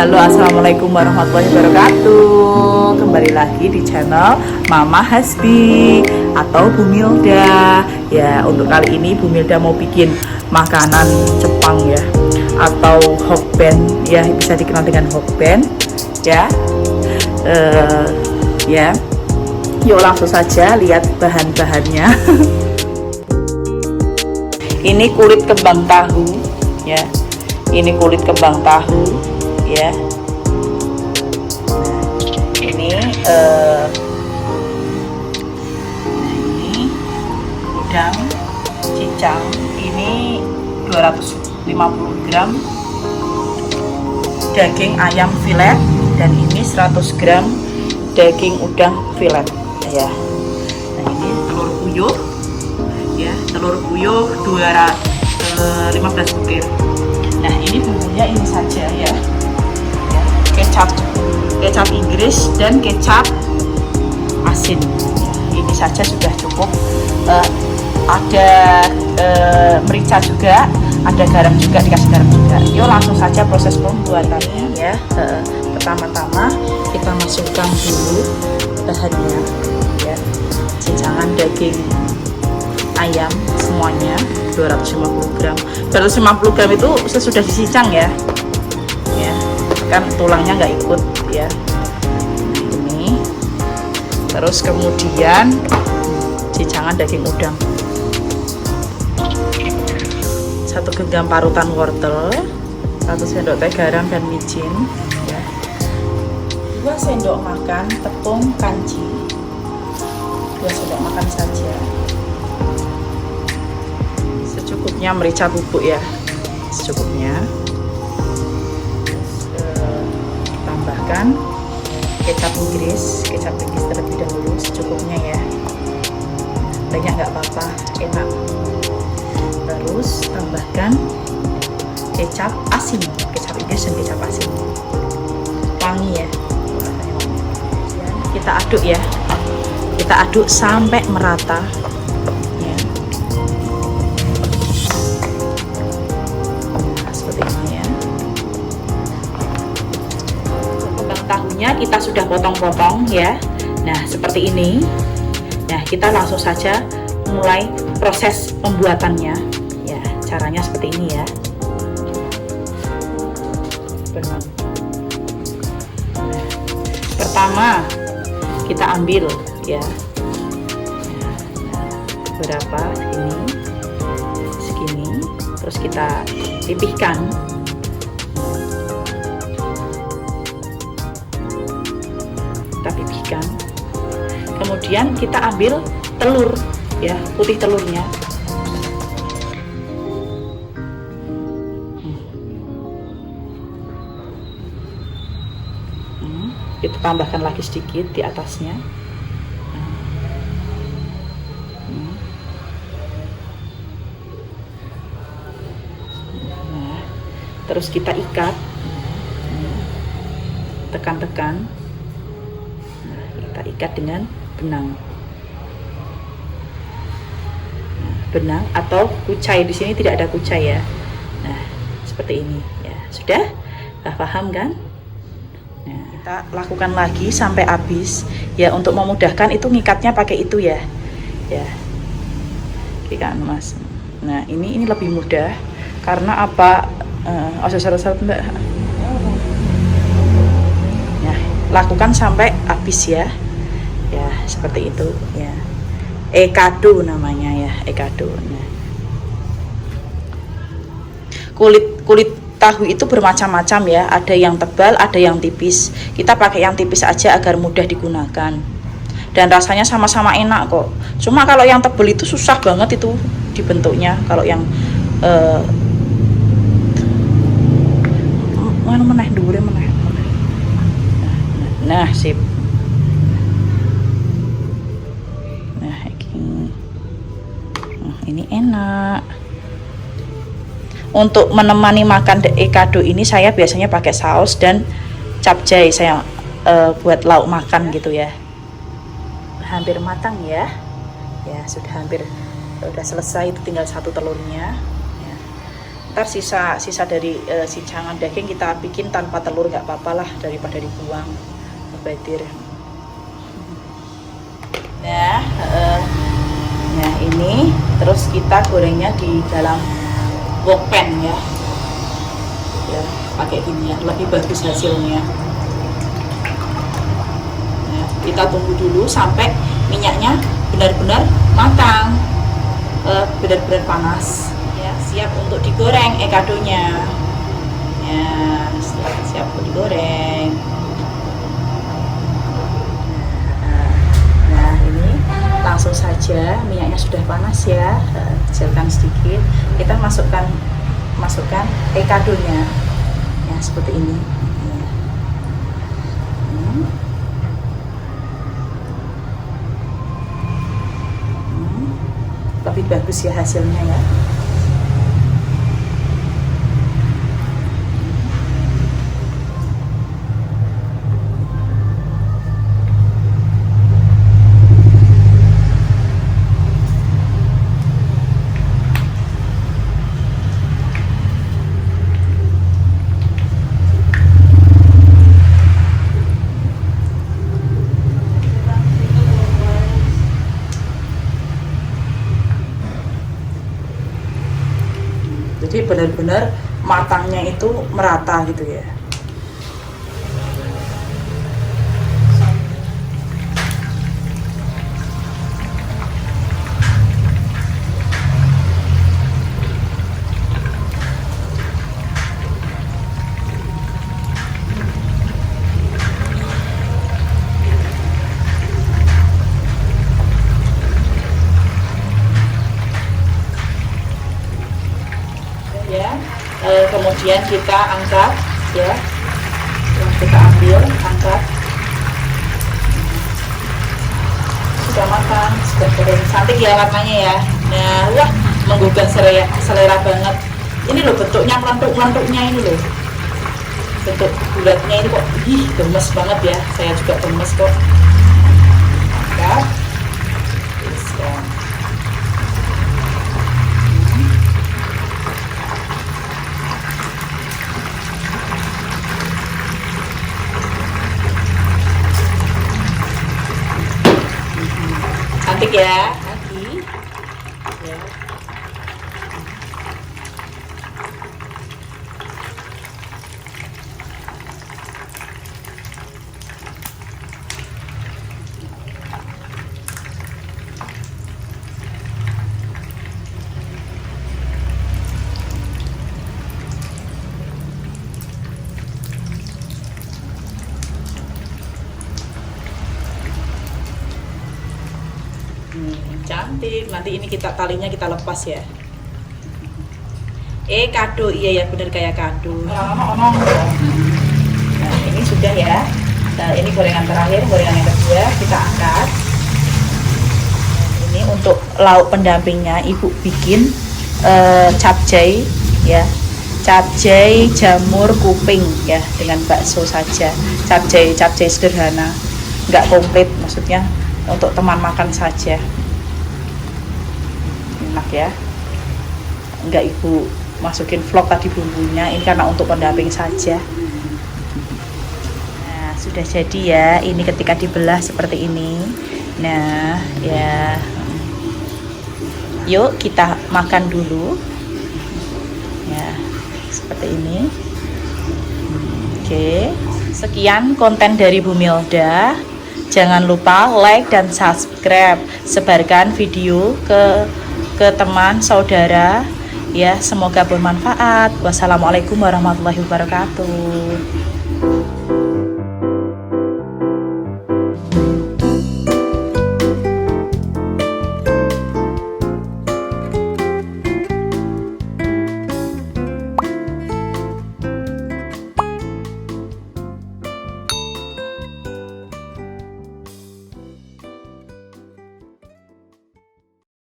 Halo, assalamualaikum warahmatullahi wabarakatuh. Kembali lagi di channel Mama Hasbi atau Bu Milda. Ya, untuk kali ini Bu Milda mau bikin makanan Jepang ya, atau hokben ya, bisa dikenal dengan hokben ya. Ya, yuk langsung saja lihat bahan-bahannya. Ini kulit kembang tahu ya. Ini kulit kembang tahu ya. Ini udang cincang, ini 250 gram daging ayam filet, dan ini 100 gram daging udang filet ya. Nah, ini telur puyuh ya, telur puyuh 15 butir. Nah, ini bumbunya ini saja ya, kecap Inggris dan kecap asin ya, ini saja sudah cukup. Ada merica juga, ada garam juga, dikasih garam juga. Yuk langsung saja proses pembuatannya ya. Pertama-tama kita masukkan dulu bahannya ya, cincangan daging ayam semuanya 250 gram. 250 gram itu sesudah dicincang ya, kan tulangnya nggak ikut ya. Ini terus kemudian cincangan daging udang, 1 genggam parutan wortel, 1 sendok teh garam dan micin ya, 2 sendok makan tepung kanji, 2 sendok makan saja. Secukupnya merica bubuk ya, secukupnya. Tambahkan kecap Inggris terlebih dahulu secukupnya ya, banyak nggak apa-apa, enak. Terus tambahkan kecap asin, kecap Inggris dan kecap asin, wangi ya. Kita aduk ya, kita aduk sampai merata. Tahunya kita sudah potong-potong ya. Nah, seperti ini. Nah, kita langsung saja mulai proses pembuatannya ya. Caranya seperti ini ya. Pertama kita ambil ya, berapa ini segini, terus kita pipihkan. Kemudian kita ambil telur ya, putih telurnya. Kita tambahkan lagi sedikit di atasnya. Nah, terus kita ikat, tekan-tekan. Kita ikat dengan benang. Nah, benang atau kucai, di sini tidak ada kucai ya. Nah, seperti ini ya. Sudah paham kan? Nah, kita lakukan lagi sampai habis ya. Untuk memudahkan itu ngikatnya pakai itu ya. Ya. Ikan Mas. Nah, ini lebih mudah karena apa? Mbak. Nah, lakukan sampai habis ya. Ya, seperti itu ya. Ekado namanya ya, ekado. Nah, kulit tahu itu bermacam-macam ya, ada yang tebal, ada yang tipis. Kita pakai yang tipis aja agar mudah digunakan, dan rasanya sama-sama enak kok. Cuma kalau yang tebal itu susah banget itu dibentuknya. Kalau yang nah, sip. Ini enak. Untuk menemani makan ekado ini saya biasanya pakai saus dan capcay, saya buat lauk makan gitu ya. Hampir matang ya. Ya, sudah hampir, sudah selesai, itu tinggal 1 telurnya ya. Ntar sisa dari sincangan daging kita bikin tanpa telur nggak apa-apa lah, daripada dibuang mubazir. Nah ini terus kita gorengnya di dalam wok pan ya, pakai gini ya, lebih bagus hasilnya. Nah, kita tunggu dulu sampai minyaknya benar-benar matang, benar-benar panas ya, siap untuk digoreng ekadonya ya, siap untuk digoreng. Nah ini langsung saja, minyaknya sudah panas ya, kecilkan sedikit, kita masukkan ekadonya ya, seperti ini. Lebih bagus ya hasilnya ya. Jadi benar-benar matangnya itu merata gitu ya. Kemudian kita angkat ya, kita ambil, angkat, sudah matang, sudah kering, cantik ya warnanya ya. Nah wah, menggugah selera banget. Ini loh bentuknya, melentuk-melentuknya ini loh, bentuk bulatnya ini kok, gemes banget ya, saya juga gemes kok. Angkat, cantik ya lagi ya. Cantik. Nanti ini talinya kita lepas ya. Kado, iya ya, bener kayak kado. Nah ini sudah ya. Nah, ini gorengan terakhir, gorengan yang kedua kita angkat. Ini untuk lauk pendampingnya ibu bikin capcay ya, capcay jamur kuping ya, dengan bakso saja. Capcay sederhana, nggak komplit, maksudnya untuk teman makan saja. Enak ya, enggak ibu masukin vlog tadi bumbunya, ini karena untuk pendamping saja. Nah sudah jadi ya, ini ketika dibelah seperti ini. Nah ya, yuk kita makan dulu ya, seperti ini. Oke, sekian konten dari Bu Milda. Jangan lupa like dan subscribe, sebarkan video ke teman saudara ya, semoga bermanfaat. Wassalamualaikum warahmatullahi wabarakatuh.